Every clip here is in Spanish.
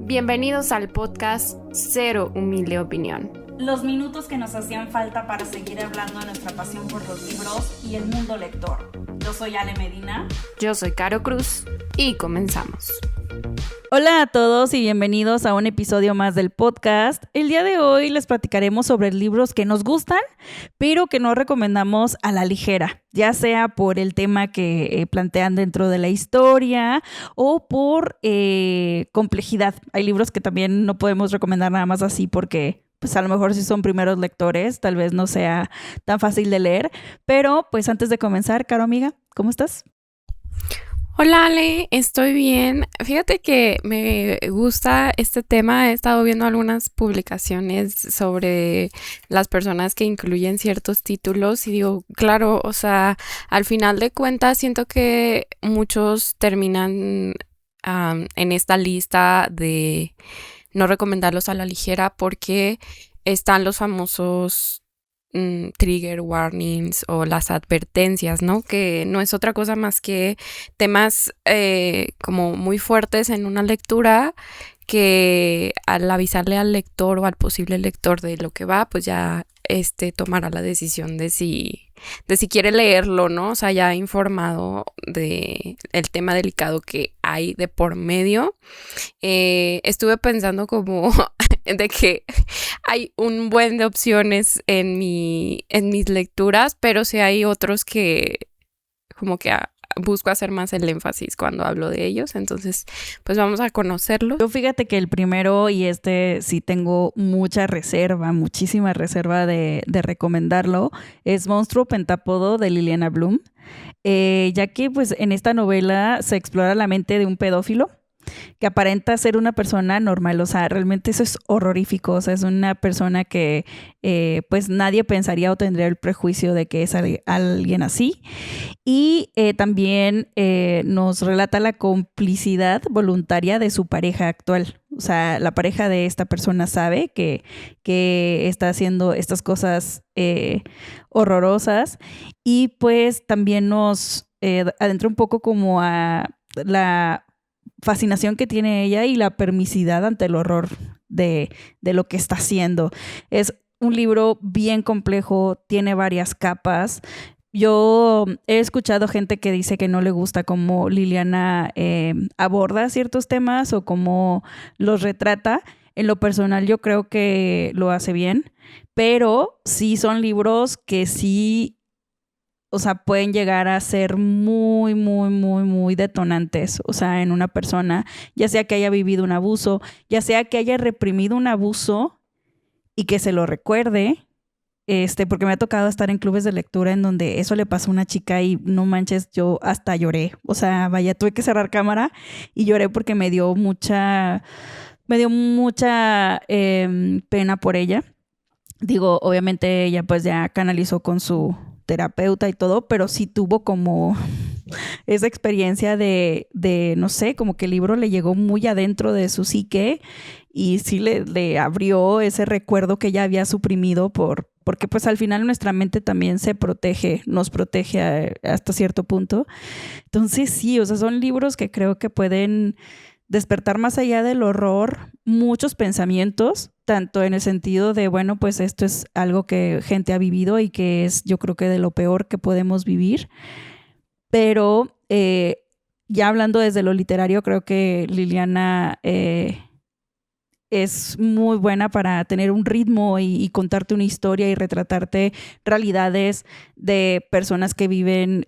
Bienvenidos al podcast Cero Humilde Opinión. Los minutos que nos hacían falta para seguir hablando de nuestra pasión por los libros y el mundo lector. Yo soy Ale Medina. Yo soy Caro Cruz y comenzamos. Hola a todos y bienvenidos a un episodio más del podcast. El día de hoy les platicaremos sobre libros que nos gustan, pero que no recomendamos a la ligera, ya sea por el tema que plantean dentro de la historia o por complejidad. Hay libros que también no podemos recomendar nada más así porque pues a lo mejor si son primeros lectores, tal vez no sea tan fácil de leer. Pero pues antes de comenzar, Caro amiga, ¿cómo estás? Hola Ale, estoy bien. Fíjate que me gusta este tema. He estado viendo algunas publicaciones sobre las personas que incluyen ciertos títulos y digo, claro, o sea, al final de cuentas siento que muchos terminan en esta lista de no recomendarlos a la ligera porque están los famosos trigger warnings o las advertencias, ¿no? Que no es otra cosa más que temas como muy fuertes en una lectura que al avisarle al lector o al posible lector de lo que va, pues ya tomará la decisión de si quiere leerlo, ¿no? O sea, ya informado de el tema delicado que hay de por medio. Estuve pensando como de que hay un buen de opciones en mis lecturas, pero sí hay otros que como que busco hacer más el énfasis cuando hablo de ellos, entonces pues vamos a conocerlos. Yo fíjate que el primero y sí tengo mucha reserva, muchísima reserva de recomendarlo, es Monstruo Pentápodo de Liliana Bloom, ya que pues en esta novela se explora la mente de un pedófilo que aparenta ser una persona normal, o sea, realmente eso es horrorífico, o sea, es una persona que pues nadie pensaría o tendría el prejuicio de que es alguien así. Y también nos relata la complicidad voluntaria de su pareja actual, o sea, la pareja de esta persona sabe que está haciendo estas cosas horrorosas y pues también nos adentra un poco como a la fascinación que tiene ella y la permisidad ante el horror de lo que está haciendo. Es un libro bien complejo, tiene varias capas. Yo he escuchado gente que dice que no le gusta cómo Liliana aborda ciertos temas o cómo los retrata. En lo personal yo creo que lo hace bien, pero sí son libros que sí, o sea, pueden llegar a ser muy, muy, muy, muy detonantes, o sea, en una persona, ya sea que haya vivido un abuso, ya sea que haya reprimido un abuso y que se lo recuerde, porque me ha tocado estar en clubes de lectura en donde eso le pasó a una chica y no manches, yo hasta lloré, o sea, vaya, tuve que cerrar cámara y lloré porque me dio mucha pena por ella. Digo, obviamente ella pues ya canalizó con su terapeuta y todo, pero sí tuvo como esa experiencia de no sé, como que el libro le llegó muy adentro de su psique y sí le abrió ese recuerdo que ella había suprimido porque pues al final nuestra mente también nos protege hasta cierto punto. Entonces sí, o sea, son libros que creo que pueden despertar más allá del horror muchos pensamientos, tanto en el sentido de, bueno, pues esto es algo que gente ha vivido y que es, yo creo que de lo peor que podemos vivir, pero ya hablando desde lo literario, creo que Liliana es muy buena para tener un ritmo y contarte una historia y retratarte realidades de personas que viven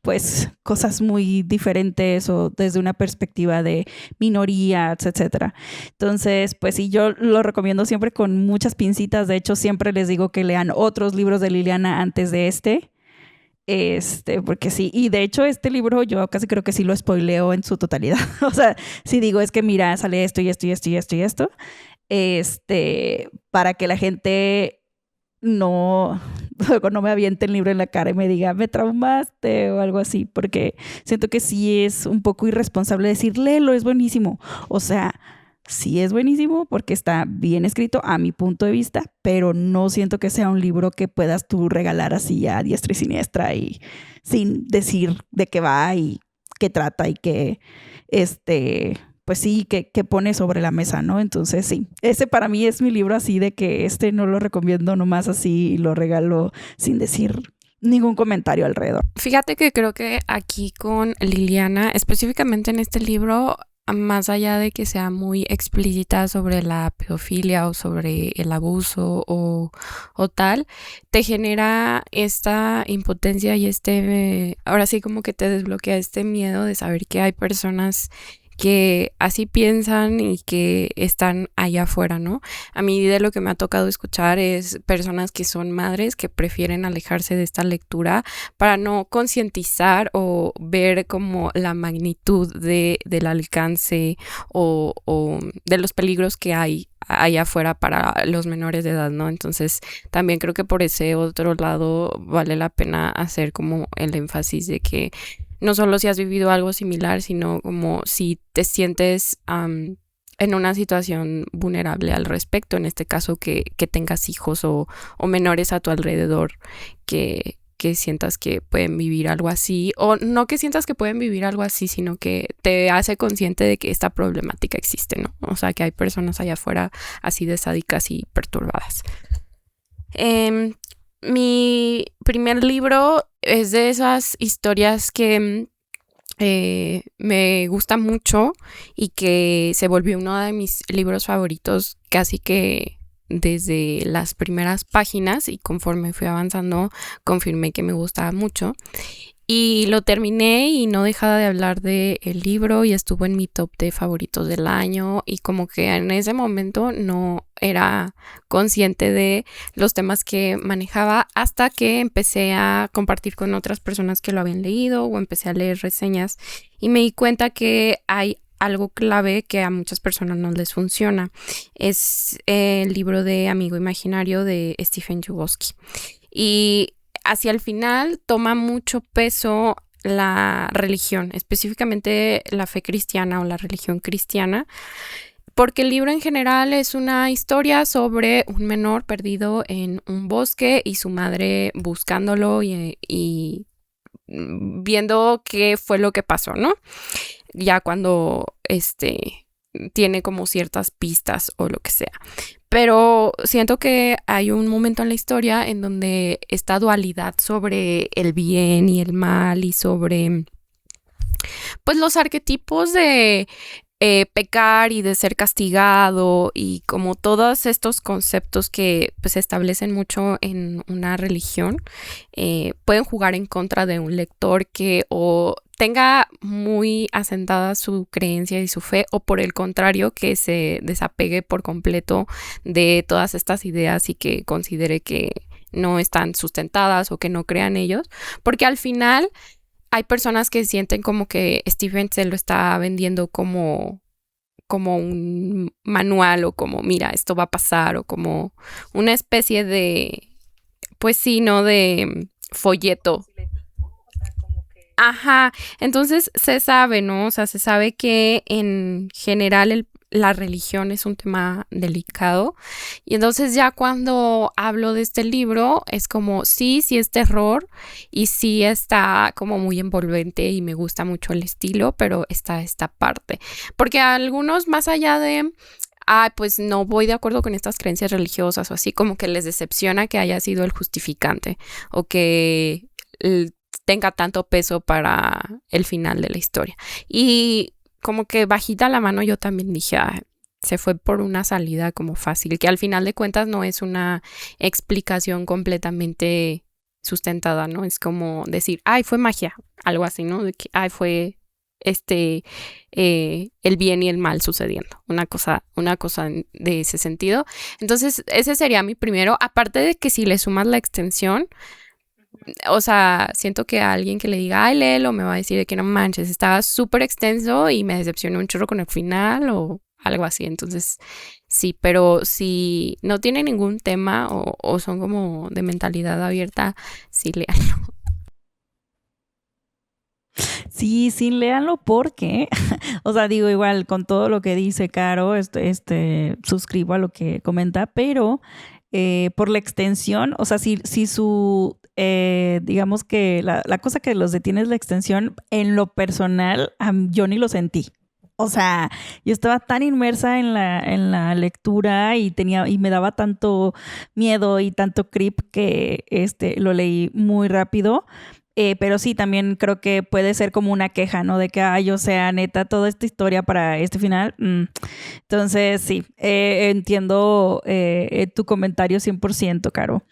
pues cosas muy diferentes o desde una perspectiva de minorías, etcétera. Entonces, pues sí, yo lo recomiendo siempre con muchas pincitas. De hecho, siempre les digo que lean otros libros de Liliana antes de porque sí, y de hecho este libro yo casi creo que sí lo spoileo en su totalidad. O sea, sí digo, es que mira, sale esto y esto y esto y esto y esto, para que la gente luego no me aviente el libro en la cara y me diga, me traumaste o algo así, porque siento que sí es un poco irresponsable decir, léelo, es buenísimo. O sea, sí es buenísimo porque está bien escrito a mi punto de vista, pero no siento que sea un libro que puedas tú regalar así a diestra y siniestra y sin decir de qué va y qué trata y qué pues sí, que pone sobre la mesa, ¿no? Entonces sí, ese para mí es mi libro así de que no lo recomiendo nomás así y lo regalo sin decir ningún comentario alrededor. Fíjate que creo que aquí con Liliana, específicamente en este libro, más allá de que sea muy explícita sobre la pedofilia o sobre el abuso o tal, te genera esta impotencia y ahora sí como que te desbloquea este miedo de saber que hay personas que así piensan y que están allá afuera, ¿no? A mí de lo que me ha tocado escuchar es personas que son madres que prefieren alejarse de esta lectura para no concientizar o ver como la magnitud del alcance o de los peligros que hay allá afuera para los menores de edad, ¿no? Entonces también creo que por ese otro lado vale la pena hacer como el énfasis de que no solo si has vivido algo similar, sino como si te sientes en una situación vulnerable al respecto, en este caso que tengas hijos o menores a tu alrededor que sientas que pueden vivir algo así, o no que sientas que pueden vivir algo así, sino que te hace consciente de que esta problemática existe, ¿no? O sea, que hay personas allá afuera así de sádicas y perturbadas. Mi primer libro es de esas historias que me gusta mucho y que se volvió uno de mis libros favoritos casi que desde las primeras páginas, y conforme fui avanzando confirmé que me gustaba mucho. Y lo terminé y no dejaba de hablar del libro y estuvo en mi top de favoritos del año, y como que en ese momento no era consciente de los temas que manejaba hasta que empecé a compartir con otras personas que lo habían leído o empecé a leer reseñas y me di cuenta que hay algo clave que a muchas personas no les funciona. Es el libro de Amigo Imaginario de Stephen Chbosky. Y hacia el final toma mucho peso la religión, específicamente la fe cristiana o la religión cristiana, porque el libro en general es una historia sobre un menor perdido en un bosque y su madre buscándolo y viendo qué fue lo que pasó, ¿no? Ya cuando tiene como ciertas pistas o lo que sea. Pero siento que hay un momento en la historia en donde esta dualidad sobre el bien y el mal y sobre pues los arquetipos de pecar y de ser castigado y como todos estos conceptos que pues se establecen mucho en una religión pueden jugar en contra de un lector que o tenga muy asentada su creencia y su fe, o por el contrario que se desapegue por completo de todas estas ideas y que considere que no están sustentadas o que no crean ellos, porque al final hay personas que sienten como que Stephen se lo está vendiendo como un manual, o como mira, esto va a pasar, o como una especie de, pues sí, ¿no? De folleto. Ajá, entonces se sabe, ¿no? O sea, se sabe que en general la religión es un tema delicado, y entonces ya cuando hablo de este libro es como sí es terror y sí está como muy envolvente y me gusta mucho el estilo, pero está esta parte, porque a algunos más allá de pues no voy de acuerdo con estas creencias religiosas o así, como que les decepciona que haya sido el justificante o que tenga tanto peso para el final de la historia. Y como que bajita la mano yo también dije, se fue por una salida como fácil, que al final de cuentas no es una explicación completamente sustentada, ¿no? Es como decir, fue magia, algo así, ¿no? De que, fue el bien y el mal sucediendo, una cosa de ese sentido. Entonces ese sería mi primero, aparte de que si le sumas la extensión, o sea, siento que a alguien que le diga, léelo, me va a decir de que no manches, estaba súper extenso y me decepcionó un chorro con el final o algo así. Entonces, sí, pero si no tiene ningún tema o son como de mentalidad abierta, sí, léanlo. Sí, léanlo porque, o sea, digo igual con todo lo que dice Caro, suscribo a lo que comenta, pero por la extensión, o sea, si su digamos que la cosa que los detiene es la extensión, en lo personal, yo ni lo sentí. O sea, yo estaba tan inmersa en la lectura y me daba tanto miedo y tanto creep que lo leí muy rápido. Pero sí, también creo que puede ser como una queja, ¿no? De que, ay, o sea, neta, toda esta historia para este final. Entonces, sí, entiendo tu comentario 100%, Caro.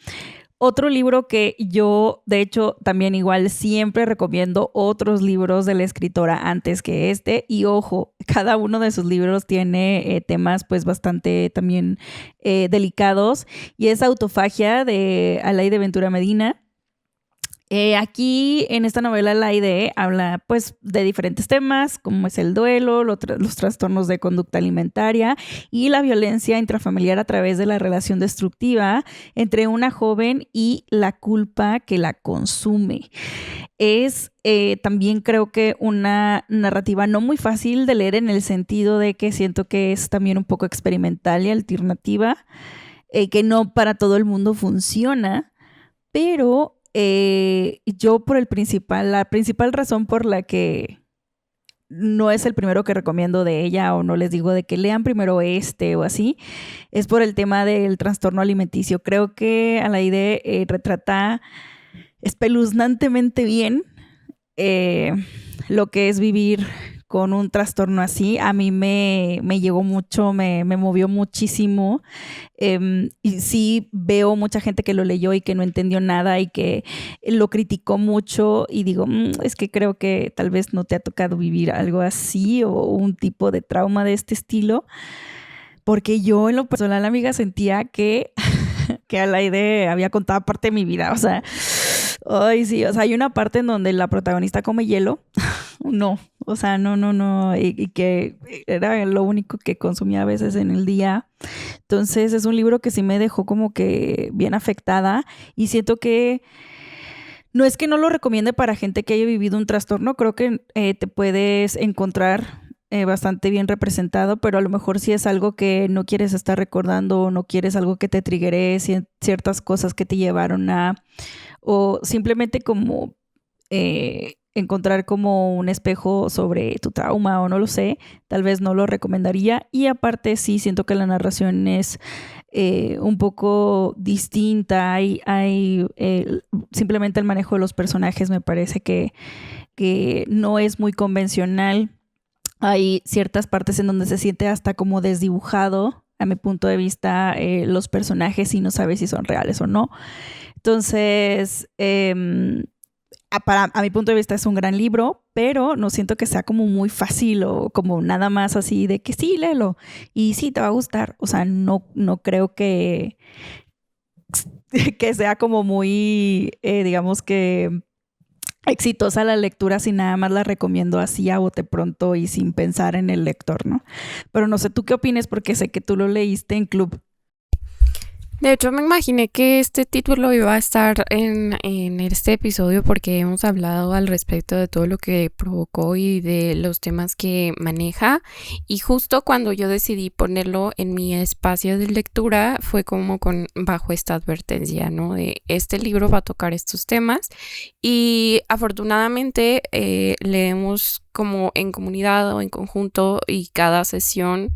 Otro libro que yo, de hecho, también igual siempre recomiendo otros libros de la escritora antes que este. Y ojo, cada uno de sus libros tiene temas pues bastante también delicados. Y es Autofagia de Alaide Ventura Medina. Aquí en esta novela Alaide habla pues de diferentes temas como es el duelo, los trastornos de conducta alimentaria y la violencia intrafamiliar a través de la relación destructiva entre una joven y la culpa que la consume. Es también creo que una narrativa no muy fácil de leer en el sentido de que siento que es también un poco experimental y alternativa, que no para todo el mundo funciona, pero yo por la principal razón por la que no es el primero que recomiendo de ella o no les digo de que lean primero o así, es por el tema del trastorno alimenticio. Creo que Alaide retrata espeluznantemente bien lo que es vivir con un trastorno así. A mí me llegó mucho, me movió muchísimo. Y sí veo mucha gente que lo leyó y que no entendió nada y que lo criticó mucho y digo, es que creo que tal vez no te ha tocado vivir algo así o un tipo de trauma de este estilo. Porque yo en lo personal, amiga, sentía que Alaide había contado parte de mi vida. O sea, ay, sí, o sea, hay una parte en donde la protagonista come hielo. No, o sea, no, y que era lo único que consumía a veces en el día. Entonces es un libro que sí me dejó como que bien afectada y siento que no es que no lo recomiende para gente que haya vivido un trastorno, creo que te puedes encontrar bastante bien representado, pero a lo mejor si es algo que no quieres estar recordando o no quieres algo que te triggere ciertas cosas que te llevaron o simplemente como encontrar como un espejo sobre tu trauma o no lo sé, tal vez no lo recomendaría. Y aparte sí siento que la narración es un poco distinta, hay simplemente el manejo de los personajes me parece que no es muy convencional. Hay ciertas partes en donde se siente hasta como desdibujado a mi punto de vista los personajes y no sabes si son reales o no. Entonces a mi punto de vista es un gran libro, pero no siento que sea como muy fácil o como nada más así de que sí, léelo y sí, te va a gustar. O sea, no creo que sea como muy, digamos que exitosa la lectura si nada más la recomiendo así a bote pronto y sin pensar en el lector, ¿no? Pero no sé, ¿tú qué opines? Porque sé que tú lo leíste en club. De hecho, me imaginé que este título iba a estar en este episodio porque hemos hablado al respecto de todo lo que provocó y de los temas que maneja. Y justo cuando yo decidí ponerlo en mi espacio de lectura fue como bajo esta advertencia, ¿no? De este libro va a tocar estos temas. Y afortunadamente leemos como en comunidad o en conjunto y cada sesión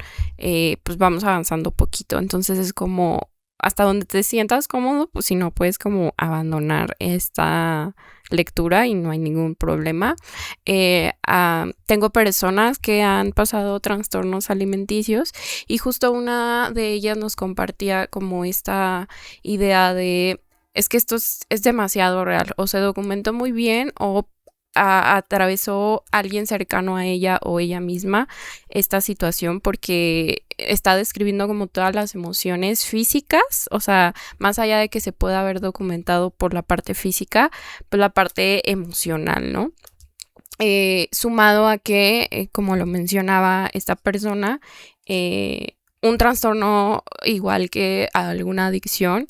pues vamos avanzando poquito. Entonces es como hasta donde te sientas cómodo, pues si no puedes como abandonar esta lectura y no hay ningún problema. Tengo personas que han pasado trastornos alimenticios y justo una de ellas nos compartía como esta idea de es que esto es demasiado real, o se documentó muy bien o atravesó alguien cercano a ella o ella misma esta situación porque está describiendo como todas las emociones físicas, o sea, más allá de que se pueda haber documentado por la parte física, pues la parte emocional, ¿no? Sumado a que, como lo mencionaba esta persona, un trastorno igual que alguna adicción,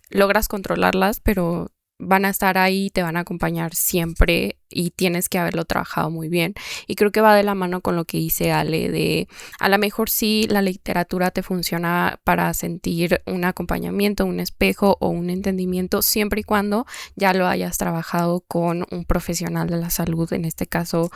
logras controlarlas, pero van a estar ahí, te van a acompañar siempre y tienes que haberlo trabajado muy bien. Y creo que va de la mano con lo que dice Ale, de a lo mejor sí la literatura te funciona para sentir un acompañamiento, un espejo o un entendimiento, siempre y cuando ya lo hayas trabajado con un profesional de la salud. En este caso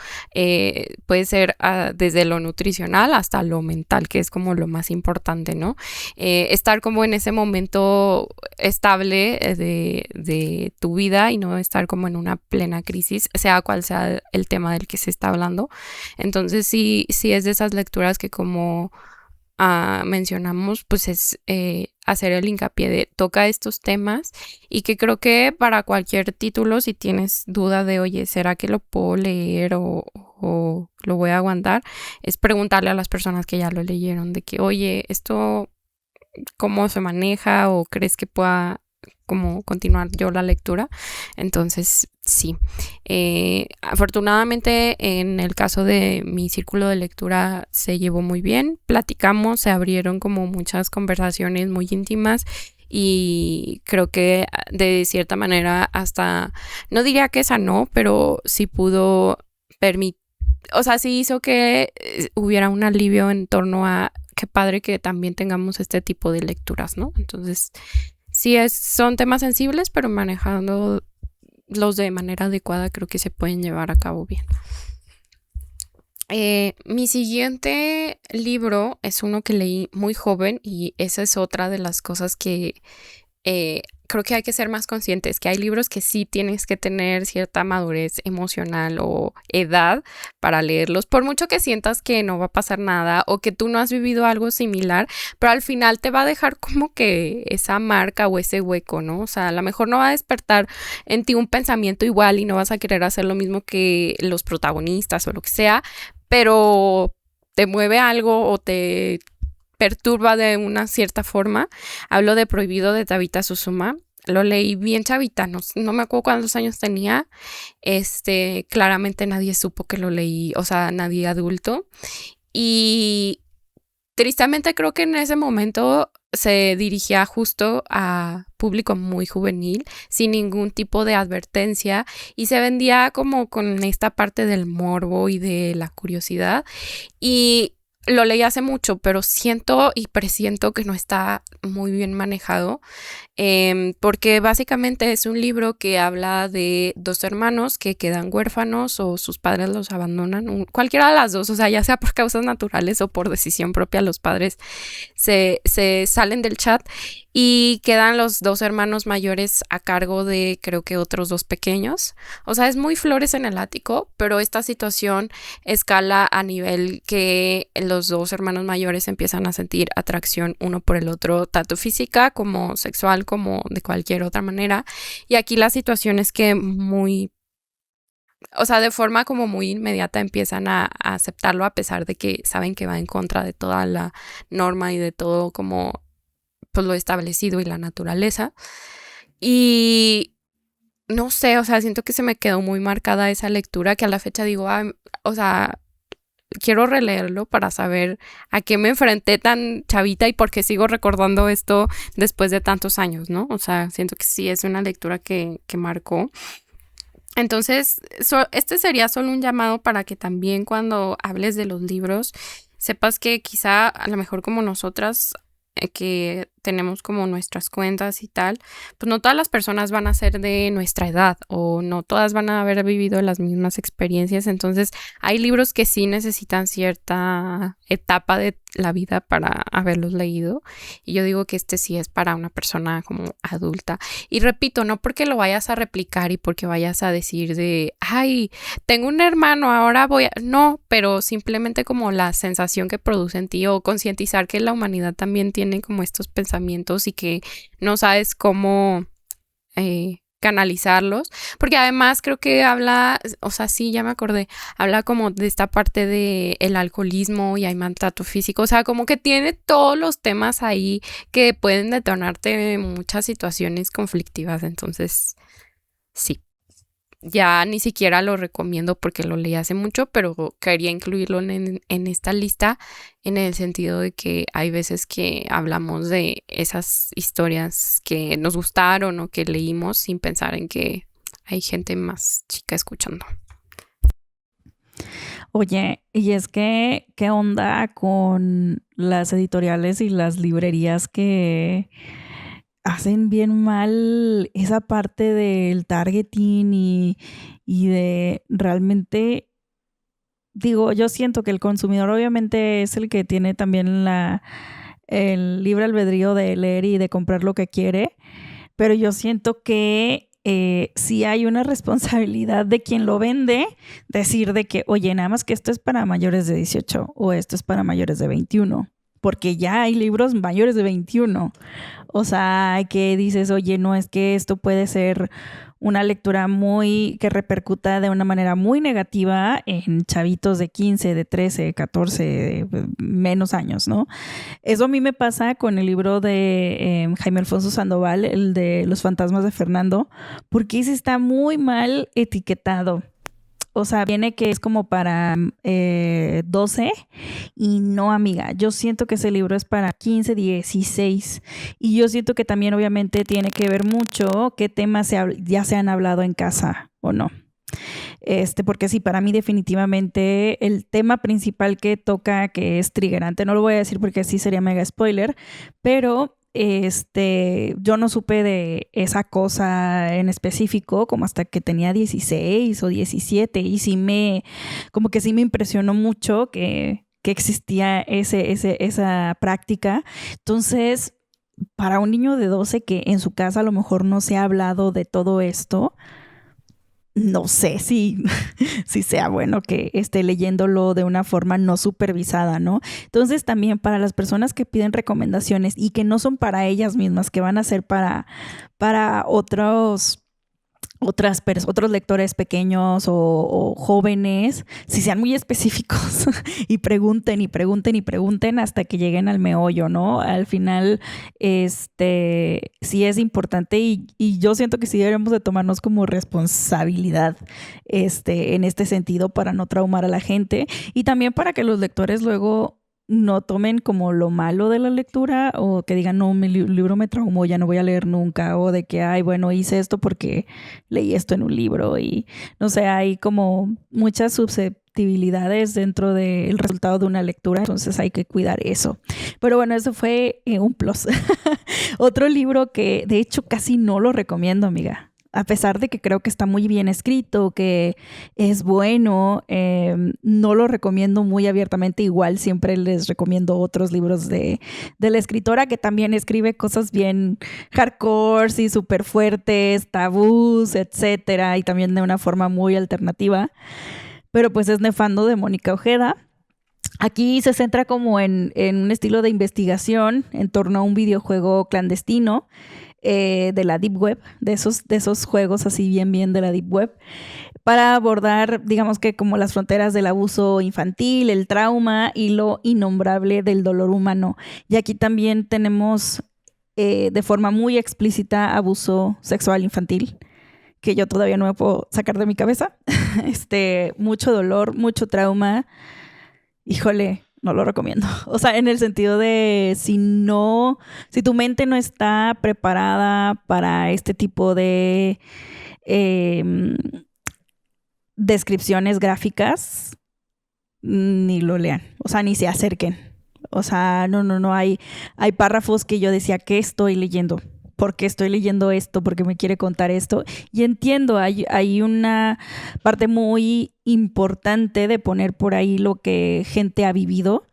puede ser desde lo nutricional hasta lo mental, que es como lo más importante, ¿no? Estar como en ese momento estable de tu vida y no estar como en una plena crisis, sea cual sea el tema del que se está hablando. Entonces sí es de esas lecturas que como mencionamos, pues es hacer el hincapié de toca estos temas, y que creo que para cualquier título, si tienes duda de, oye, ¿será que lo puedo leer o lo voy a aguantar? Es preguntarle a las personas que ya lo leyeron de que, oye, esto cómo se maneja, o crees que pueda como continuar yo la lectura. Entonces sí, afortunadamente en el caso de mi círculo de lectura se llevó muy bien, platicamos, se abrieron como muchas conversaciones muy íntimas, y creo que de cierta manera hasta, no diría que sanó, pero sí pudo permitir, o sea, sí hizo que hubiera un alivio en torno a qué padre que también tengamos este tipo de lecturas, ¿no? Entonces, sí son temas sensibles, pero manejando los de manera adecuada creo que se pueden llevar a cabo bien. Mi siguiente libro es uno que leí muy joven, y esa es otra de las cosas que creo que hay que ser más conscientes, que hay libros que sí tienes que tener cierta madurez emocional o edad para leerlos, por mucho que sientas que no va a pasar nada o que tú no has vivido algo similar, pero al final te va a dejar como que esa marca o ese hueco, ¿no? O sea, a lo mejor no va a despertar en ti un pensamiento igual y no vas a querer hacer lo mismo que los protagonistas o lo que sea, pero te mueve algo o te perturba de una cierta forma. Hablo de Prohibido, de Tabitha Susuma. Lo leí bien chavita, no me acuerdo cuántos años tenía. Claramente nadie supo que lo leí, o sea, nadie adulto. Y tristemente creo que en ese momento se dirigía justo a público muy juvenil, sin ningún tipo de advertencia, y se vendía como con esta parte del morbo y de la curiosidad. Y lo leí hace mucho, pero siento y presiento que no está muy bien manejado, porque básicamente es un libro que habla de dos hermanos que quedan huérfanos o sus padres los abandonan, cualquiera de las dos, o sea, ya sea por causas naturales o por decisión propia, los padres se salen del chat y quedan los dos hermanos mayores a cargo de, creo que, otros dos pequeños. O sea, es muy Flores en el ático, pero esta situación escala a nivel que los dos hermanos mayores empiezan a sentir atracción uno por el otro, tanto física como sexual, como de cualquier otra manera. Y aquí la situación es que o sea, de forma como muy inmediata empiezan a aceptarlo, a pesar de que saben que va en contra de toda la norma y de todo como pues lo establecido y la naturaleza. Y no sé, o sea, siento que se me quedó muy marcada esa lectura, que a la fecha digo, o sea, quiero releerlo para saber a qué me enfrenté tan chavita y por qué sigo recordando esto después de tantos años, ¿no? O sea, siento que sí es una lectura que marcó. Entonces, este sería solo un llamado para que también cuando hables de los libros sepas que quizá a lo mejor como nosotras que tenemos como nuestras cuentas y tal, pues no todas las personas van a ser de nuestra edad o no todas van a haber vivido las mismas experiencias. Entonces hay libros que sí necesitan cierta etapa de la vida para haberlos leído, y yo digo que este sí es para una persona como adulta. Y repito, no porque lo vayas a replicar y porque vayas a decir de, ay, tengo un hermano, ahora no, pero simplemente como la sensación que produce en ti, o concientizar que la humanidad también tiene como estos pensamientos y que no sabes cómo canalizarlos, porque además creo que habla, o sea, sí, ya me acordé, habla como de esta parte de el alcoholismo y hay maltrato físico, o sea, como que tiene todos los temas ahí que pueden detonarte muchas situaciones conflictivas. Entonces sí, ya ni siquiera lo recomiendo porque lo leí hace mucho, pero quería incluirlo en esta lista, en el sentido de que hay veces que hablamos de esas historias que nos gustaron o que leímos sin pensar en que hay gente más chica escuchando. Oye, y es que, ¿qué onda con las editoriales y las librerías que hacen bien mal esa parte del targeting y de realmente, digo, yo siento que el consumidor obviamente es el que tiene también el libre albedrío de leer y de comprar lo que quiere, pero yo siento que sí hay una responsabilidad de quien lo vende, decir de que, oye, nada más que esto es para mayores de 18 o esto es para mayores de 21, porque ya hay libros mayores de 21. O sea, que dices, oye, no, es que esto puede ser una lectura que repercuta de una manera muy negativa en chavitos de 15, de 13, 14, menos años, ¿no? Eso a mí me pasa con el libro de Jaime Alfonso Sandoval, el de Los fantasmas de Fernando, porque ese está muy mal etiquetado. O sea, viene que es como para 12 y no, amiga. Yo siento que ese libro es para 15, 16 y yo siento que también obviamente tiene que ver mucho qué temas ya se han hablado en casa o no. Porque sí, para mí definitivamente el tema principal que toca, que es triggerante, no lo voy a decir porque sí sería mega spoiler, pero yo no supe de esa cosa en específico como hasta que tenía 16 o 17 y como que sí me impresionó mucho que existía esa práctica. Entonces, para un niño de 12 que en su casa a lo mejor no se ha hablado de todo esto, no sé si sea bueno que esté leyéndolo de una forma no supervisada, ¿no? Entonces también para las personas que piden recomendaciones y que no son para ellas mismas, que van a ser para otros lectores pequeños o jóvenes, si sean muy específicos y pregunten hasta que lleguen al meollo, ¿no? Al final, sí es importante y yo siento que sí deberíamos de tomarnos como responsabilidad, en este sentido para no traumar a la gente y también para que los lectores luego no tomen como lo malo de la lectura o que digan, no, mi libro me traumó, ya no voy a leer nunca, o de que, ay, bueno, hice esto porque leí esto en un libro y no sé, hay como muchas susceptibilidades dentro del resultado de una lectura, entonces hay que cuidar eso. Pero bueno, eso fue un plus. Otro libro que de hecho casi no lo recomiendo, amiga. A pesar de que creo que está muy bien escrito, que es bueno, no lo recomiendo muy abiertamente. Igual siempre les recomiendo otros libros de la escritora que también escribe cosas bien hardcore y súper fuertes, tabús, etcétera, y también de una forma muy alternativa. Pero pues es Nefando de Mónica Ojeda. Aquí se centra como en un estilo de investigación en torno a un videojuego clandestino de la Deep Web, de esos juegos así bien de la Deep Web, para abordar, digamos que como las fronteras del abuso infantil, el trauma y lo innombrable del dolor humano. Y aquí también tenemos de forma muy explícita abuso sexual infantil, que yo todavía no me puedo sacar de mi cabeza. Mucho dolor, mucho trauma. Híjole, no lo recomiendo. O sea, en el sentido de si tu mente no está preparada para este tipo de descripciones gráficas, ni lo lean. O sea, ni se acerquen. O sea, no. Hay párrafos que yo decía, ¿qué estoy leyendo? ¿Por qué estoy leyendo esto? ¿Por qué me quiere contar esto? Y entiendo, hay una parte muy importante de poner por ahí lo que gente ha vivido.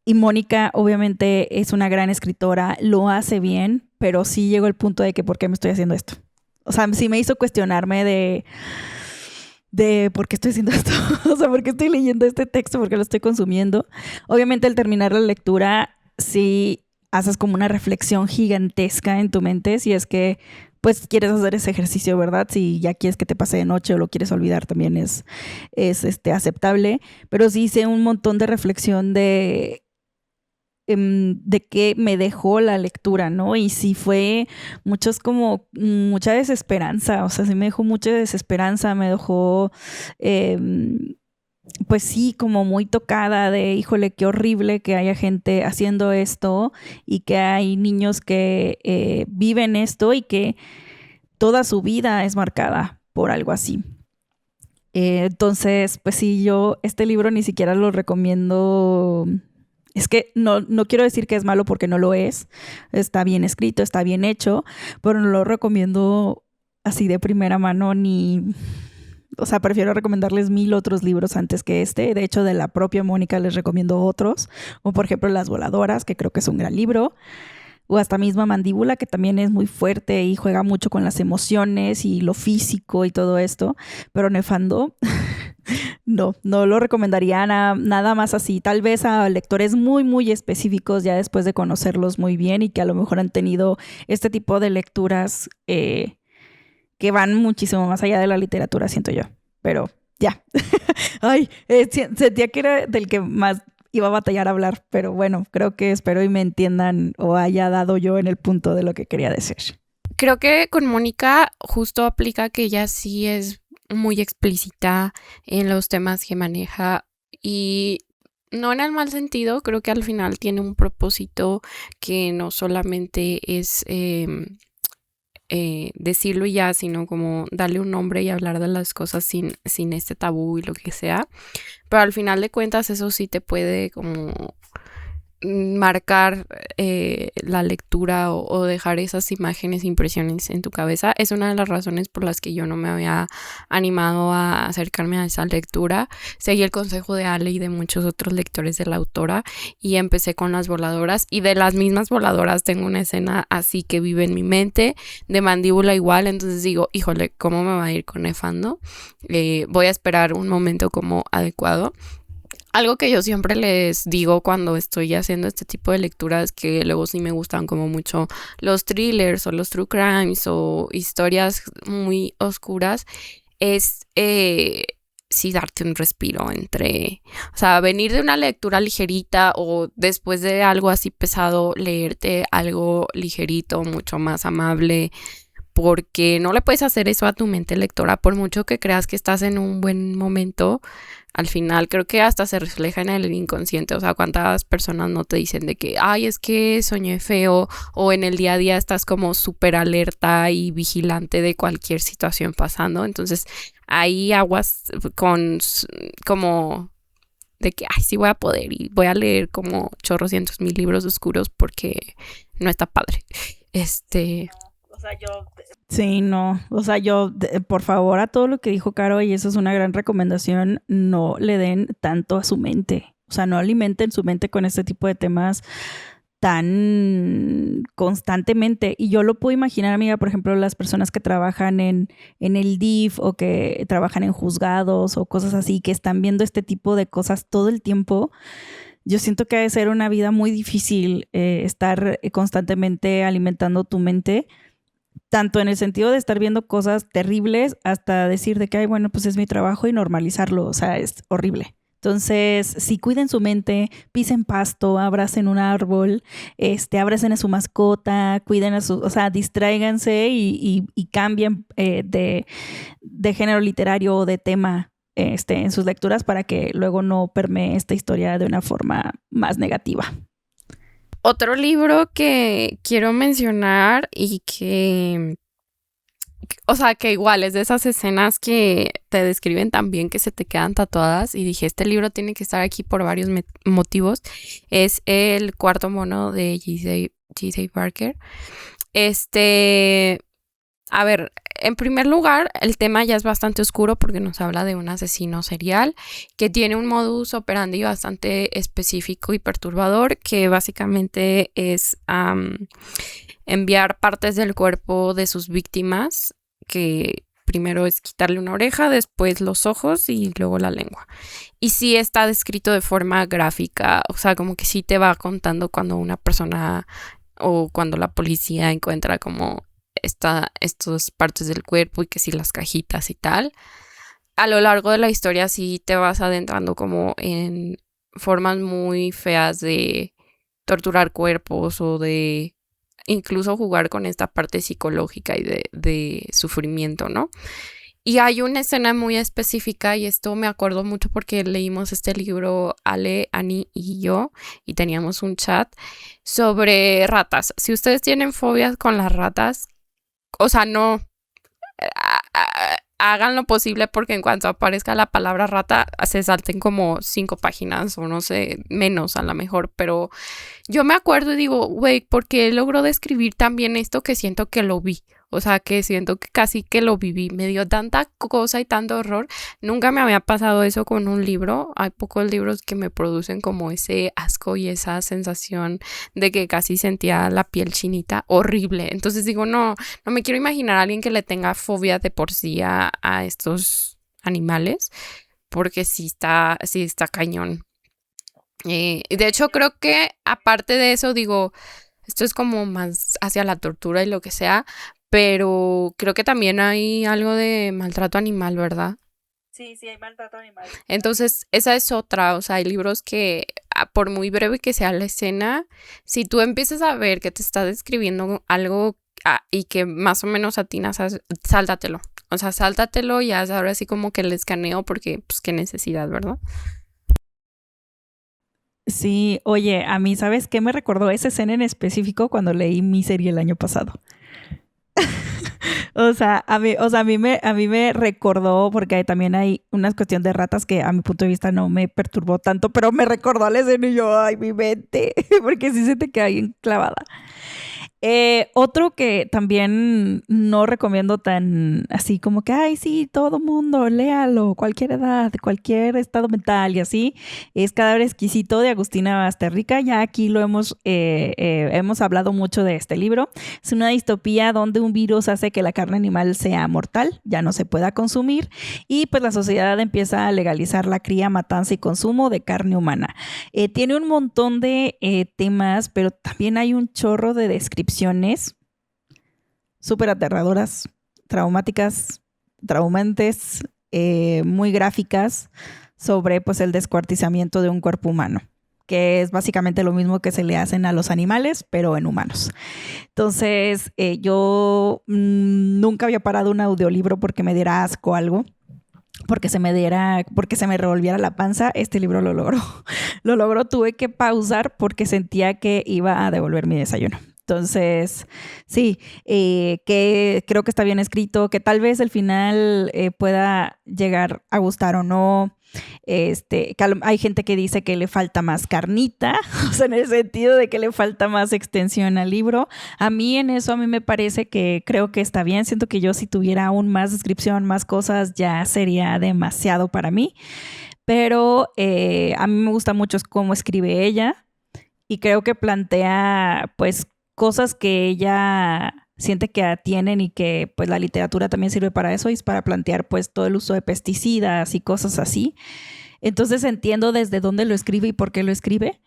Y Mónica obviamente es una gran escritora, lo hace bien, pero sí llegó el punto de que ¿por qué me estoy haciendo esto? O sea, sí me hizo cuestionarme de por qué estoy haciendo esto. O sea, por qué estoy leyendo este texto, por qué lo estoy consumiendo. Obviamente al terminar la lectura, sí haces como una reflexión gigantesca en tu mente, si es que pues quieres hacer ese ejercicio, ¿verdad? Si ya quieres que te pase de noche o lo quieres olvidar, también es aceptable, pero sí hice un montón de reflexión de qué me dejó la lectura, ¿no? Y sí fue mucha desesperanza, o sea, sí me dejó mucha desesperanza, me dejó pues sí, como muy tocada de, híjole, qué horrible que haya gente haciendo esto y que hay niños que viven esto y que toda su vida es marcada por algo así. Entonces, pues sí, yo este libro ni siquiera lo recomiendo. Es que no quiero decir que es malo porque no lo es. Está bien escrito, está bien hecho, pero no lo recomiendo así de primera mano ni... O sea, prefiero recomendarles 1000 otros libros antes que este. De hecho, de la propia Mónica les recomiendo otros, como por ejemplo Las Voladoras, que creo que es un gran libro, o hasta misma Mandíbula, que también es muy fuerte y juega mucho con las emociones y lo físico y todo esto. Pero Nefando, no lo recomendaría nada más así. Tal vez a lectores muy, muy específicos ya después de conocerlos muy bien y que a lo mejor han tenido este tipo de lecturas que van muchísimo más allá de la literatura, siento yo. Pero ya. Ay, sentía que era del que más iba a batallar a hablar, pero bueno, creo que espero y me entiendan o haya dado yo en el punto de lo que quería decir. Creo que con Mónica justo aplica que ella sí es muy explícita en los temas que maneja y no en el mal sentido, creo que al final tiene un propósito que no solamente es decirlo y ya, sino como darle un nombre y hablar de las cosas sin este tabú y lo que sea. Pero al final de cuentas eso sí te puede como marcar la lectura o dejar esas imágenes, impresiones en tu cabeza. Es una de las razones por las que yo no me había animado a acercarme a esa lectura. Seguí el consejo de Ale y de muchos otros lectores de la autora y empecé con Las Voladoras, y de las mismas Voladoras tengo una escena así que vive en mi mente, de Mandíbula igual. Entonces digo, híjole, ¿cómo me va a ir con Nefando? Voy a esperar un momento como adecuado. Algo que yo siempre les digo cuando estoy haciendo este tipo de lecturas, que luego sí me gustan como mucho los thrillers o los true crimes o historias muy oscuras, es sí darte un respiro entre, o sea, venir de una lectura ligerita o después de algo así pesado, leerte algo ligerito, mucho más amable, porque no le puedes hacer eso a tu mente lectora, por mucho que creas que estás en un buen momento. Al final creo que hasta se refleja en el inconsciente. O sea, cuántas personas no te dicen de que, ay, es que soñé feo, o en el día a día estás como súper alerta y vigilante de cualquier situación pasando. Entonces ahí aguas con como de que, ay, sí voy a poder y voy a leer como chorrocientos mil libros oscuros porque no está padre. O sea, yo... Sí, no, o sea, por favor, a todo lo que dijo Caro, y eso es una gran recomendación, no le den tanto a su mente, o sea, no alimenten su mente con este tipo de temas tan constantemente. Y yo lo puedo imaginar, amiga, por ejemplo, las personas que trabajan en el DIF o que trabajan en juzgados o cosas así, que están viendo este tipo de cosas todo el tiempo. Yo siento que ha de ser una vida muy difícil estar constantemente alimentando tu mente, tanto en el sentido de estar viendo cosas terribles hasta decir de que, ay, bueno, pues es mi trabajo y normalizarlo, o sea, es horrible. Entonces, sí, cuiden su mente, pisen pasto, abracen un árbol, abracen a su mascota, cuiden o sea, distráiganse y cambien de género literario o de tema en sus lecturas para que luego no permee esta historia de una forma más negativa. Otro libro que quiero mencionar y que, o sea, que igual es de esas escenas que te describen tan bien que se te quedan tatuadas, y dije, este libro tiene que estar aquí por varios motivos, es El Cuarto Mono de J.J. Barker. A ver, en primer lugar, el tema ya es bastante oscuro porque nos habla de un asesino serial que tiene un modus operandi bastante específico y perturbador, que básicamente es enviar partes del cuerpo de sus víctimas, que primero es quitarle una oreja, después los ojos y luego la lengua. Y sí está descrito de forma gráfica, o sea, como que sí te va contando cuando una persona o cuando la policía encuentra como estas partes del cuerpo y que sí las cajitas y tal. A lo largo de la historia sí te vas adentrando como en formas muy feas de torturar cuerpos o de incluso jugar con esta parte psicológica y de sufrimiento, ¿no? Y hay una escena muy específica, y esto me acuerdo mucho porque leímos este libro Ale, Ani y yo, y teníamos un chat sobre ratas. Si ustedes tienen fobias con las ratas, o sea, no hagan lo posible porque en cuanto aparezca la palabra rata se salten como 5 páginas o no sé, menos a lo mejor, pero yo me acuerdo y digo, güey, ¿por qué logró describir también esto que siento que lo vi? O sea, que siento que casi que lo viví. Me dio tanta cosa y tanto horror. Nunca me había pasado eso con un libro. Hay pocos libros que me producen como ese asco y esa sensación de que casi sentía la piel chinita. Horrible. Entonces digo, no me quiero imaginar a alguien que le tenga fobia de por sí a estos animales. Porque sí está cañón. De hecho, creo que aparte de eso, digo, esto es como más hacia la tortura y lo que sea, pero creo que también hay algo de maltrato animal, ¿verdad? Sí, hay maltrato animal. Entonces, esa es otra, o sea, hay libros que, por muy breve que sea la escena, si tú empiezas a ver que te está describiendo algo y que más o menos atinas, sáltatelo. O sea, sáltatelo y haz ahora sí como que el escaneo porque, pues, qué necesidad, ¿verdad? Sí, oye, a mí, ¿sabes qué me recordó esa escena en específico cuando leí Misery el año pasado? A mí me recordó, porque también hay una cuestión de ratas que a mi punto de vista no me perturbó tanto, pero me recordó a la escena y yo, ay, mi mente, porque sí se te queda bien clavada. Otro que también no recomiendo tan así como que, ay, sí, todo mundo, léalo, cualquier edad, cualquier estado mental y así, es Cadáver Exquisito de Agustina Basterrica. Ya aquí lo hemos hablado mucho de este libro. Es una distopía donde un virus hace que la carne animal sea mortal, ya no se pueda consumir y pues la sociedad empieza a legalizar la cría, matanza y consumo de carne humana. Tiene un montón de temas, pero también hay un chorro de descripciones súper aterradoras, traumáticas, traumantes, muy gráficas sobre pues el descuartizamiento de un cuerpo humano, que es básicamente lo mismo que se le hacen a los animales, pero en humanos. Entonces, yo nunca había parado un audiolibro porque me diera asco algo, porque se me revolviera la panza. Este libro lo logró. Lo logró, tuve que pausar porque sentía que iba a devolver mi desayuno. Entonces, sí, que creo que está bien escrito, que tal vez el final pueda llegar a gustar o no. Que hay gente que dice que le falta más carnita, o sea, en el sentido de que le falta más extensión al libro. A mí me parece que creo que está bien. Siento que yo si tuviera aún más descripción, más cosas, ya sería demasiado para mí. Pero a mí me gusta mucho cómo escribe ella y creo que plantea, pues, cosas que ella siente que atienen y que pues la literatura también sirve para eso y es para plantear pues todo el uso de pesticidas y cosas así. Entonces entiendo desde dónde lo escribe y por qué lo escribe,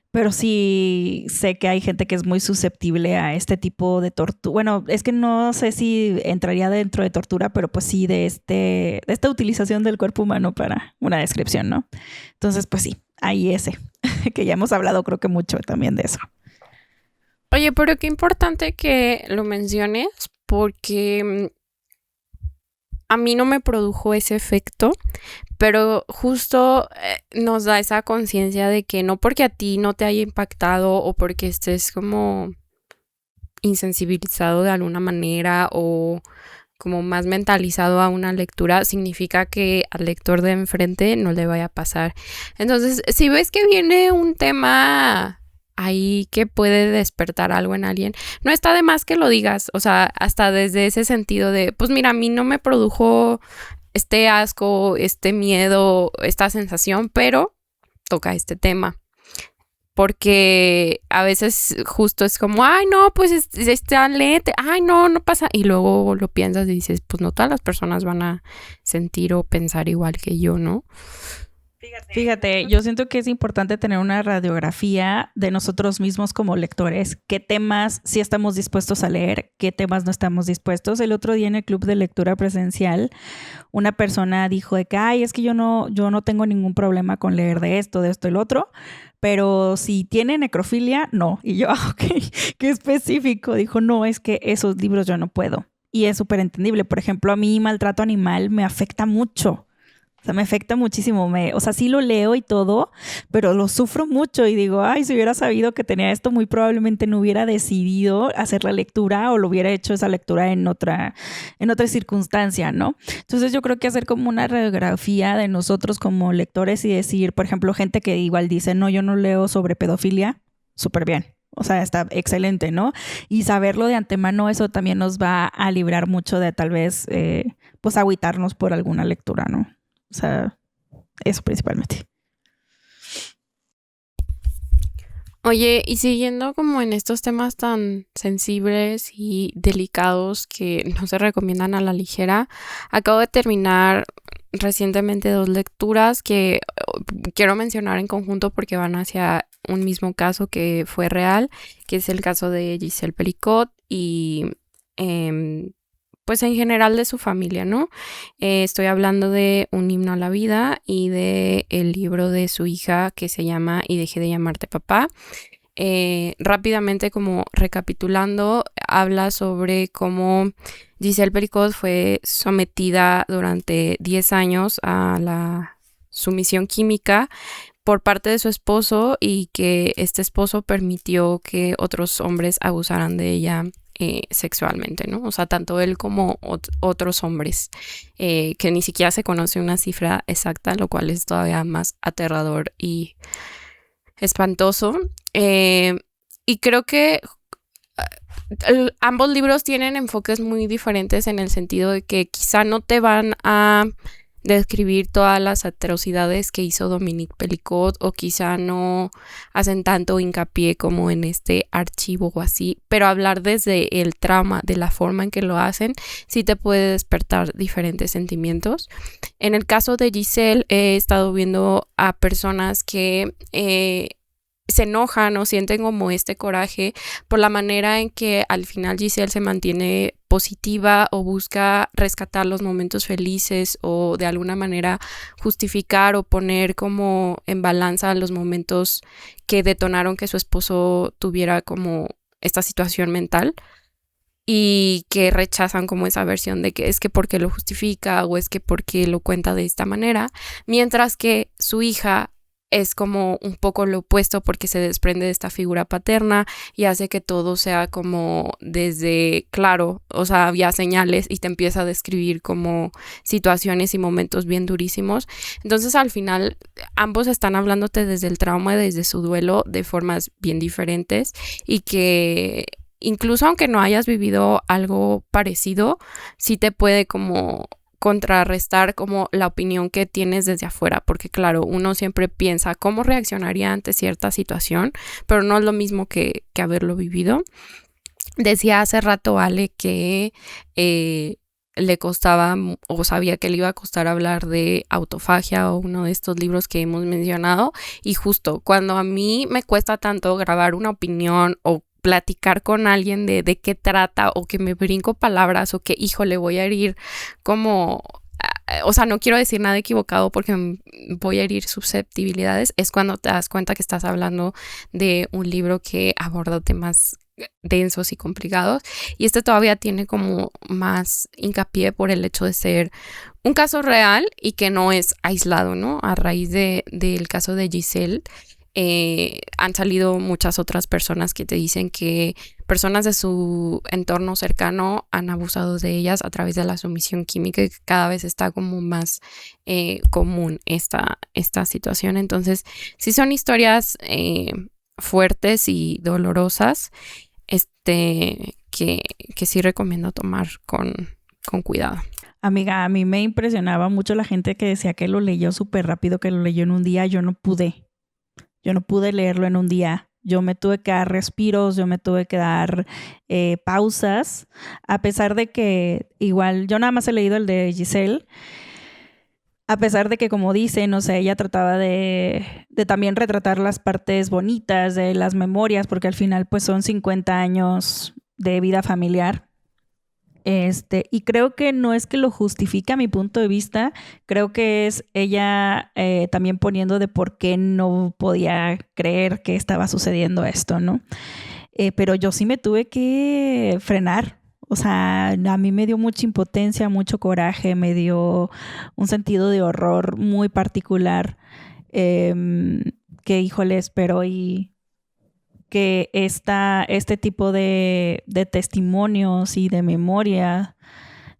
pero sí sé que hay gente que es muy susceptible a este tipo de tortura. Bueno, es que no sé si entraría dentro de tortura, pero pues sí de esta utilización del cuerpo humano para una descripción, ¿no? Entonces pues sí, ahí ese, que ya hemos hablado creo que mucho también de eso. Oye, pero qué importante que lo menciones porque a mí no me produjo ese efecto, pero justo nos da esa conciencia de que no porque a ti no te haya impactado o porque estés como insensibilizado de alguna manera o como más mentalizado a una lectura, significa que al lector de enfrente no le vaya a pasar. Entonces, si ves que viene un tema ahí que puede despertar algo en alguien, no está de más que lo digas, o sea, hasta desde ese sentido de, pues mira, a mí no me produjo este asco, este miedo, esta sensación, pero toca este tema. Porque a veces justo es como, ay, no, pues está lente, ay, no pasa. Y luego lo piensas y dices, pues no todas las personas van a sentir o pensar igual que yo, ¿no? Fíjate, yo siento que es importante tener una radiografía de nosotros mismos como lectores. ¿Qué temas sí estamos dispuestos a leer? ¿Qué temas no estamos dispuestos? El otro día en el club de lectura presencial, una persona dijo de que, ay, es que yo no tengo ningún problema con leer de esto, el otro, pero si tiene necrofilia, no. Y yo, ok, qué específico. Dijo, no, es que esos libros yo no puedo. Y es súper entendible. Por ejemplo, a mí maltrato animal me afecta mucho. sea, me afecta muchísimo. O sea, sí lo leo y todo, pero lo sufro mucho y digo, ay, si hubiera sabido que tenía esto, muy probablemente no hubiera decidido hacer la lectura o lo hubiera hecho esa lectura en otra circunstancia, ¿no? Entonces yo creo que hacer como una radiografía de nosotros como lectores y decir, por ejemplo, gente que igual dice, no, yo no leo sobre pedofilia, súper bien. O sea, está excelente, ¿no? Y saberlo de antemano, eso también nos va a librar mucho de tal vez, pues, agüitarnos por alguna lectura, ¿no? O sea, eso principalmente. Oye, y siguiendo como en estos temas tan sensibles y delicados que no se recomiendan a la ligera, acabo de terminar recientemente 2 lecturas que quiero mencionar en conjunto porque van hacia un mismo caso que fue real, que es el caso de Giselle Pelicot y pues en general de su familia, ¿no? Estoy hablando de Un himno a la vida y de el libro de su hija que se llama Y dejé de llamarte papá. Rápidamente, como recapitulando, habla sobre cómo Giselle Pelicot fue sometida durante 10 años a la sumisión química por parte de su esposo y que este esposo permitió que otros hombres abusaran de ella sexualmente, ¿no? O sea, tanto él como otros hombres, que ni siquiera se conoce una cifra exacta, lo cual es todavía más aterrador y espantoso. Y creo que ambos libros tienen enfoques muy diferentes en el sentido de que quizá no te van a describir todas las atrocidades que hizo Dominique Pelicot o quizá no hacen tanto hincapié como en este archivo o así, pero hablar desde el trauma, de la forma en que lo hacen, sí te puede despertar diferentes sentimientos. En el caso de Giselle, he estado viendo a personas que se enojan o sienten como este coraje por la manera en que al final Giselle se mantiene positiva o busca rescatar los momentos felices o de alguna manera justificar o poner como en balanza los momentos que detonaron que su esposo tuviera como esta situación mental y que rechazan como esa versión de que es que porque lo justifica o es que porque lo cuenta de esta manera, mientras que su hija es como un poco lo opuesto porque se desprende de esta figura paterna y hace que todo sea como desde claro, o sea, había señales y te empieza a describir como situaciones y momentos bien durísimos. Entonces al final ambos están hablándote desde el trauma y desde su duelo de formas bien diferentes y que incluso aunque no hayas vivido algo parecido, sí te puede como contrarrestar como la opinión que tienes desde afuera, porque claro, uno siempre piensa cómo reaccionaría ante cierta situación, pero no es lo mismo que haberlo vivido. Decía hace rato Ale que le costaba o sabía que le iba a costar hablar de autofagia o uno de estos libros que hemos mencionado, y justo cuando a mí me cuesta tanto grabar una opinión o platicar con alguien de qué trata o que me brinco palabras o que, híjole, voy a herir como, o sea, no quiero decir nada equivocado porque voy a herir susceptibilidades, es cuando te das cuenta que estás hablando de un libro que aborda temas densos y complicados, y este todavía tiene como más hincapié por el hecho de ser un caso real y que no es aislado, ¿no? A raíz del caso de Giselle, han salido muchas otras personas que te dicen que personas de su entorno cercano han abusado de ellas a través de la sumisión química y que cada vez está como más común esta situación. Entonces, sí son historias fuertes y dolorosas, que sí recomiendo tomar con cuidado. Amiga, a mí me impresionaba mucho la gente que decía que lo leyó súper rápido, que lo leyó en un día. Yo no pude leerlo en un día. Yo me tuve que dar respiros, yo me tuve que dar pausas, a pesar de que igual yo nada más he leído el de Giselle, a pesar de que, como dice, no sé, ella trataba de también retratar las partes bonitas de las memorias, porque al final pues son 50 años de vida familiar. Y creo que no es que lo justifique a mi punto de vista, creo que es ella también poniendo de por qué no podía creer que estaba sucediendo esto, ¿no? Pero yo sí me tuve que frenar, O sea, a mí me dio mucha impotencia, mucho coraje, me dio un sentido de horror muy particular, que híjole, espero y que este tipo de testimonios y de memoria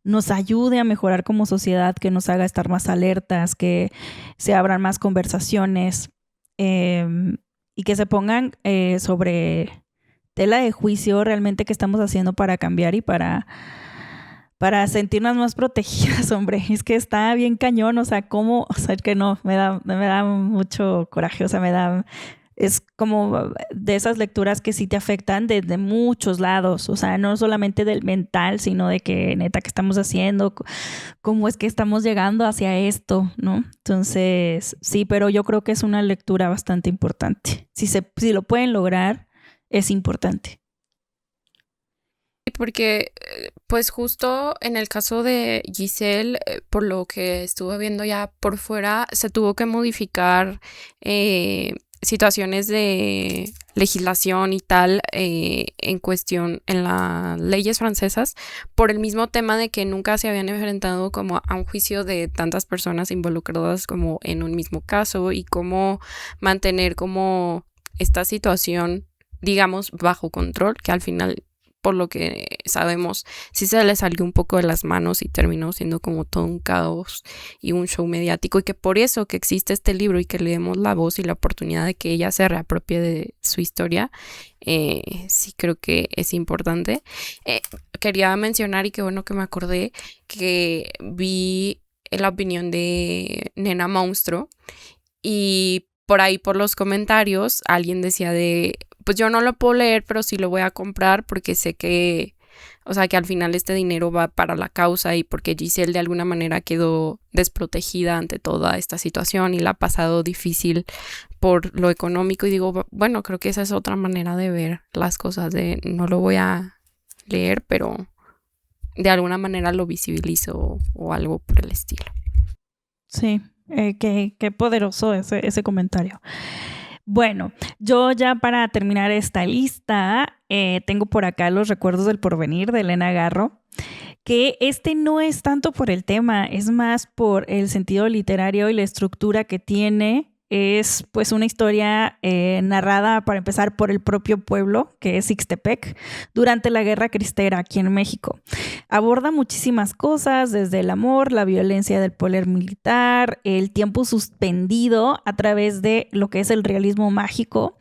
nos ayude a mejorar como sociedad, que nos haga estar más alertas, que se abran más conversaciones, y que se pongan sobre tela de juicio realmente qué estamos haciendo para cambiar y para sentirnos más protegidas, hombre. Es que está bien cañón, o sea, cómo, o sea, que no, me da mucho coraje, o sea, es como de esas lecturas que sí te afectan desde muchos lados, o sea, no solamente del mental, sino de que neta, ¿qué estamos haciendo? ¿Cómo es que estamos llegando hacia esto? ¿No? Entonces, sí, pero yo creo que es una lectura bastante importante. Si lo pueden lograr, es importante. Porque, pues justo en el caso de Giselle, por lo que estuve viendo ya por fuera, se tuvo que modificar situaciones de legislación y tal en cuestión en las leyes francesas por el mismo tema de que nunca se habían enfrentado como a un juicio de tantas personas involucradas como en un mismo caso y cómo mantener como esta situación, digamos, bajo control, que al final, por lo que sabemos, sí se le salió un poco de las manos y terminó siendo como todo un caos y un show mediático, y que por eso que existe este libro y que le demos la voz y la oportunidad de que ella se reapropie de su historia, sí creo que es importante. Quería mencionar, y qué bueno que me acordé, que vi la opinión de Nena Monstruo y por ahí por los comentarios alguien decía pues yo no lo puedo leer, pero sí lo voy a comprar porque sé que, o sea, que al final este dinero va para la causa y porque Giselle de alguna manera quedó desprotegida ante toda esta situación y la ha pasado difícil por lo económico. Y digo, bueno, creo que esa es otra manera de ver las cosas, de no lo voy a leer, pero de alguna manera lo visibilizo o algo por el estilo. Sí, qué poderoso ese comentario. Bueno, yo ya para terminar esta lista, tengo por acá Los recuerdos del porvenir de Elena Garro, que no es tanto por el tema, es más por el sentido literario y la estructura que tiene. Es pues una historia narrada, para empezar, por el propio pueblo, que es Ixtepec, durante la Guerra Cristera aquí en México. Aborda muchísimas cosas, desde el amor, la violencia del poder militar, el tiempo suspendido a través de lo que es el realismo mágico,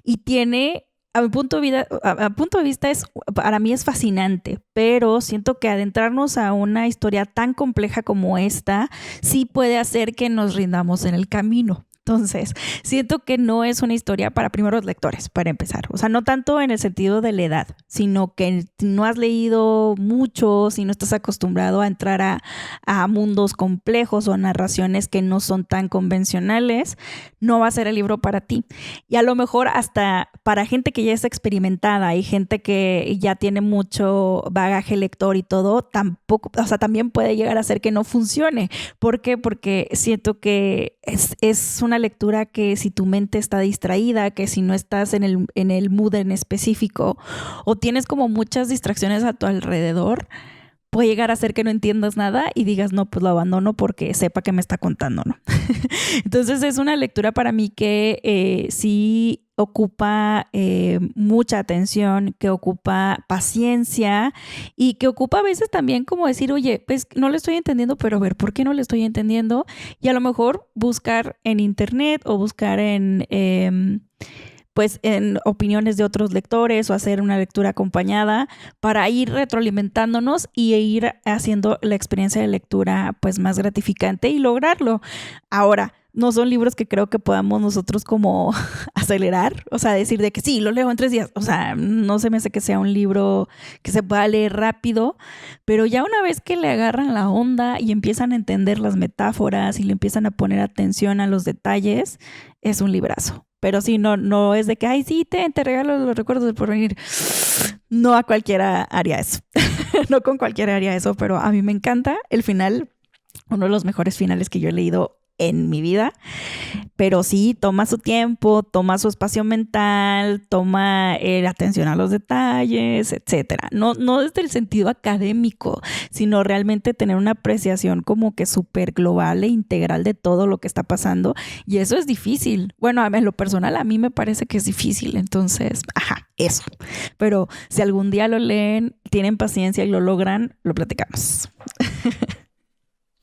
y tiene, a mi punto de vista, para mí es fascinante, pero siento que adentrarnos a una historia tan compleja como esta sí puede hacer que nos rindamos en el camino. Entonces, siento que no es una historia para primeros lectores, para empezar. O sea, no tanto en el sentido de la edad, sino que no has leído mucho, si no estás acostumbrado a entrar a mundos complejos o a narraciones que no son tan convencionales, no va a ser el libro para ti. Y a lo mejor hasta para gente que ya es experimentada y gente que ya tiene mucho bagaje lector y todo, tampoco, o sea, también puede llegar a ser que no funcione. ¿Por qué? Porque siento que es una lectura que si tu mente está distraída, que si no estás en el mood en específico o tienes como muchas distracciones a tu alrededor, puede llegar a ser que no entiendas nada y digas, no, pues lo abandono porque sepa que me está contando, ¿no? Entonces es una lectura para mí que sí ocupa mucha atención, que ocupa paciencia y que ocupa a veces también como decir, oye, pues no le estoy entendiendo, pero a ver, ¿por qué no le estoy entendiendo? Y a lo mejor buscar en internet o buscar pues en opiniones de otros lectores o hacer una lectura acompañada para ir retroalimentándonos y ir haciendo la experiencia de lectura pues más gratificante y lograrlo. Ahora, no son libros que creo que podamos nosotros como acelerar, o sea, decir de que sí, lo leo en 3 días. O sea, no se me hace que sea un libro que se pueda leer rápido, pero ya una vez que le agarran la onda y empiezan a entender las metáforas y le empiezan a poner atención a los detalles, es un librazo. Pero sí, no es de que, ay, sí, te regalo los recuerdos del porvenir. No a cualquiera haría eso. No con cualquiera haría eso, pero a mí me encanta el final, uno de los mejores finales que yo he leído en mi vida, pero sí toma su tiempo, toma su espacio mental, toma atención a los detalles, etcétera. No desde el sentido académico, sino realmente tener una apreciación como que súper global e integral de todo lo que está pasando, y eso es difícil. Bueno, en lo personal a mí me parece que es difícil, entonces, eso. Pero si algún día lo leen, tienen paciencia y lo logran, lo platicamos.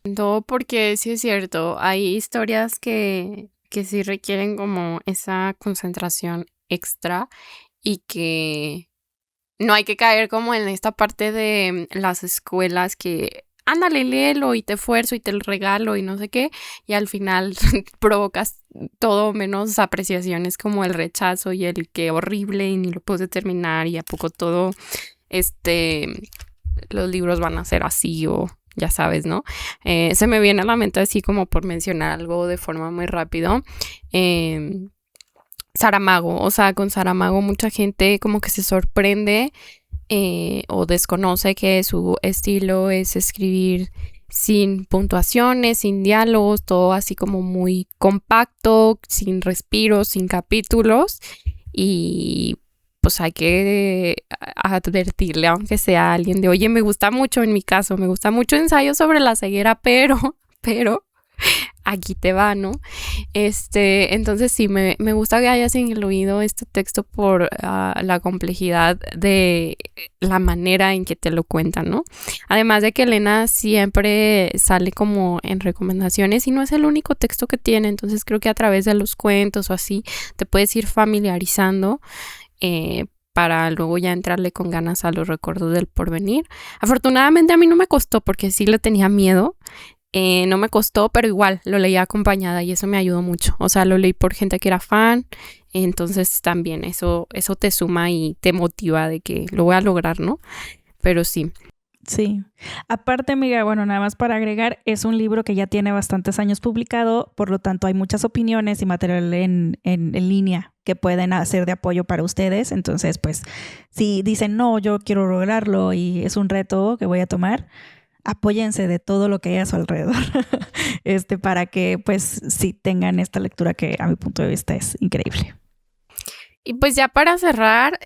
No, porque sí es cierto, hay historias que sí requieren como esa concentración extra y que no hay que caer como en esta parte de las escuelas que, ándale, léelo y te esfuerzo y te lo regalo y no sé qué, y al final provocas todo menos apreciaciones como el rechazo y el que horrible y ni lo puedes terminar y a poco todo, los libros van a ser así o ya sabes, ¿no? Se me viene a la mente así como por mencionar algo de forma muy rápido. Saramago, o sea, con Saramago mucha gente como que se sorprende o desconoce que su estilo es escribir sin puntuaciones, sin diálogos, todo así como muy compacto, sin respiros, sin capítulos, y pues hay que advertirle, aunque sea a alguien, de oye, me gusta mucho, en mi caso, me gusta mucho ensayo sobre la ceguera, pero aquí te va, ¿no? Entonces sí, me gusta que hayas incluido este texto por la complejidad de la manera en que te lo cuentan, ¿no? Además de que Elena siempre sale como en recomendaciones y no es el único texto que tiene, entonces creo que a través de los cuentos o así te puedes ir familiarizando para luego ya entrarle con ganas a los recuerdos del porvenir. Afortunadamente a mí no me costó porque sí le tenía miedo. No me costó, pero igual lo leí acompañada y eso me ayudó mucho. O sea, lo leí por gente que era fan, entonces también eso te suma y te motiva de que lo voy a lograr, ¿no? Pero sí. Sí. Aparte, amiga, bueno, nada más para agregar, es un libro que ya tiene bastantes años publicado, por lo tanto hay muchas opiniones y material en línea que pueden hacer de apoyo para ustedes. Entonces, pues, si dicen, no, yo quiero lograrlo y es un reto que voy a tomar, apóyense de todo lo que hay a su alrededor para que pues sí tengan esta lectura que a mi punto de vista es increíble. Y pues ya para cerrar,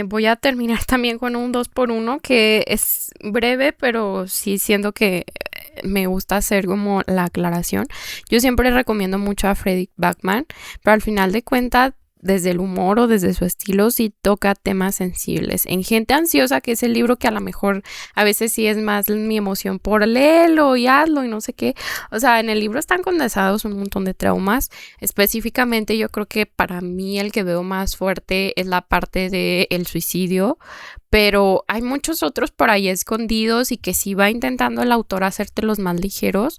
voy a terminar también con un 2x1 que es breve, pero sí siento que me gusta hacer como la aclaración. Yo siempre recomiendo mucho a Fredrik Backman, pero al final de cuentas, desde el humor o desde su estilo, sí toca temas sensibles. En Gente Ansiosa, que es el libro que a lo mejor a veces sí es más mi emoción por léelo y hazlo y no sé qué. O sea, en el libro están condensados un montón de traumas. Específicamente yo creo que para mí el que veo más fuerte es la parte del suicidio, pero hay muchos otros por ahí escondidos y que sí va intentando el autor hacértelos más ligeros,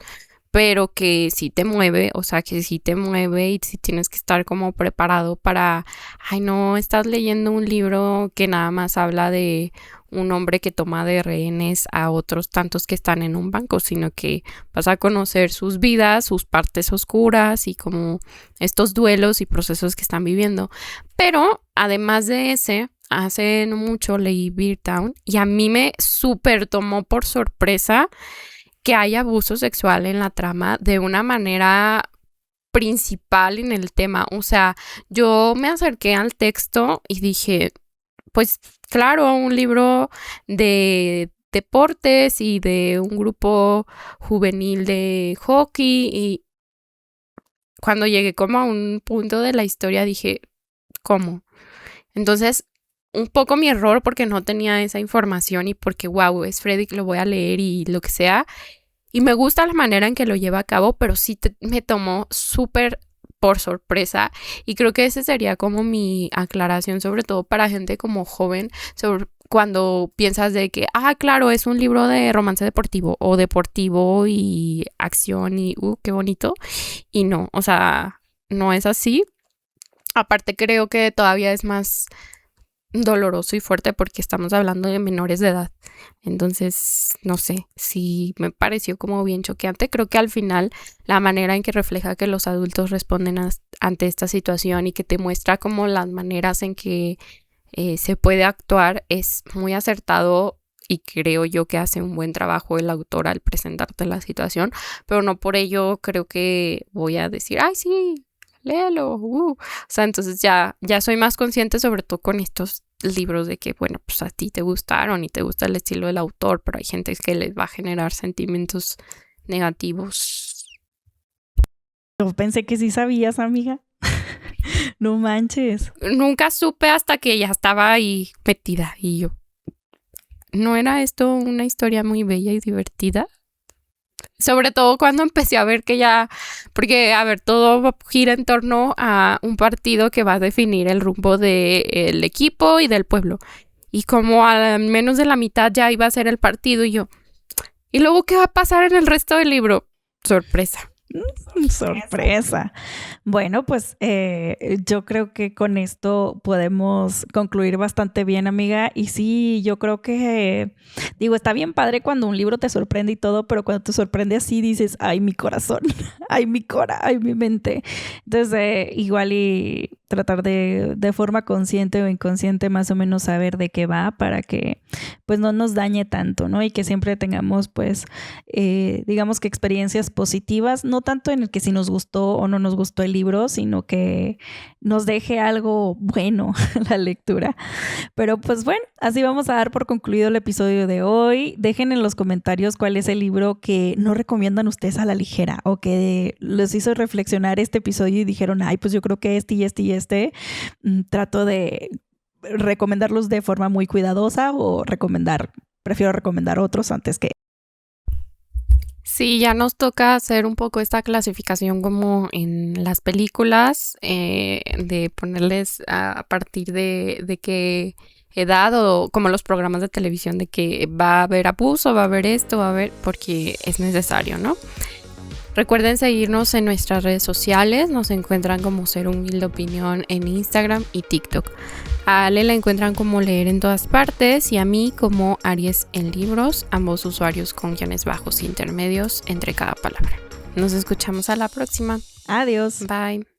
pero que sí te mueve, o sea, que sí te mueve y sí tienes que estar como preparado para, ay no, estás leyendo un libro que nada más habla de un hombre que toma de rehenes a otros tantos que están en un banco, sino que vas a conocer sus vidas, sus partes oscuras y como estos duelos y procesos que están viviendo. Pero además de ese, hace no mucho leí Beer Town y a mí me súper tomó por sorpresa que hay abuso sexual en la trama de una manera principal en el tema. O sea, yo me acerqué al texto y dije, pues claro, un libro de deportes y de un grupo juvenil de hockey, y cuando llegué como a un punto de la historia dije, ¿cómo? Entonces, un poco mi error porque no tenía esa información y porque, wow, es Fredrik, lo voy a leer y lo que sea. Y me gusta la manera en que lo lleva a cabo, pero sí me tomó súper por sorpresa. Y creo que esa sería como mi aclaración, sobre todo para gente como joven, sobre cuando piensas de que, claro, es un libro de romance deportivo o deportivo y acción y, qué bonito. Y no, o sea, no es así. Aparte creo que todavía es más doloroso y fuerte porque estamos hablando de menores de edad. Entonces, no sé, sí me pareció como bien choqueante. Creo que al final la manera en que refleja que los adultos responden ante esta situación y que te muestra como las maneras en que se puede actuar es muy acertado y creo yo que hace un buen trabajo el autor al presentarte la situación, pero no por ello creo que voy a decir, ay, sí, léelo. O sea, entonces ya soy más consciente, sobre todo con estos libros, de que, bueno, pues a ti te gustaron y te gusta el estilo del autor, pero hay gente que les va a generar sentimientos negativos. Yo pensé que sí sabías, amiga. No manches. Nunca supe hasta que ya estaba ahí metida y yo, ¿no era esto una historia muy bella y divertida? Sobre todo cuando empecé a ver que ya, porque a ver, todo gira en torno a un partido que va a definir el rumbo del equipo y del pueblo. Y como a menos de la mitad ya iba a ser el partido y yo, ¿y luego qué va a pasar en el resto del libro? Sorpresa. Sorpresa. Bueno, pues yo creo que con esto podemos concluir bastante bien, amiga. Y sí, yo creo que, digo, está bien padre cuando un libro te sorprende y todo, pero cuando te sorprende así dices, ay, mi corazón, ay, mi cora, ay, mi mente. Entonces, igual y tratar de forma consciente o inconsciente más o menos saber de qué va para que pues no nos dañe tanto, ¿no? Y que siempre tengamos pues digamos que experiencias positivas, no tanto en el que si nos gustó o no nos gustó el libro, sino que nos deje algo bueno la lectura. Pero pues bueno, así vamos a dar por concluido el episodio de hoy. Dejen en los comentarios cuál es el libro que no recomiendan ustedes a la ligera o que les hizo reflexionar este episodio y dijeron, ay, pues yo creo que este y este y este. Trato de recomendarlos de forma muy cuidadosa o prefiero recomendar otros antes que... Sí, ya nos toca hacer un poco esta clasificación como en las películas, de ponerles a partir de qué edad, o como los programas de televisión, de que va a haber abuso, va a haber esto, va a haber, porque es necesario, ¿no? Recuerden seguirnos en nuestras redes sociales, nos encuentran como Ser Humilde Opinión en Instagram y TikTok. A Ale la encuentran como Leer en todas partes y a mí como Aries en Libros, ambos usuarios con guiones bajos e intermedios entre cada palabra. Nos escuchamos a la próxima. Adiós. Bye.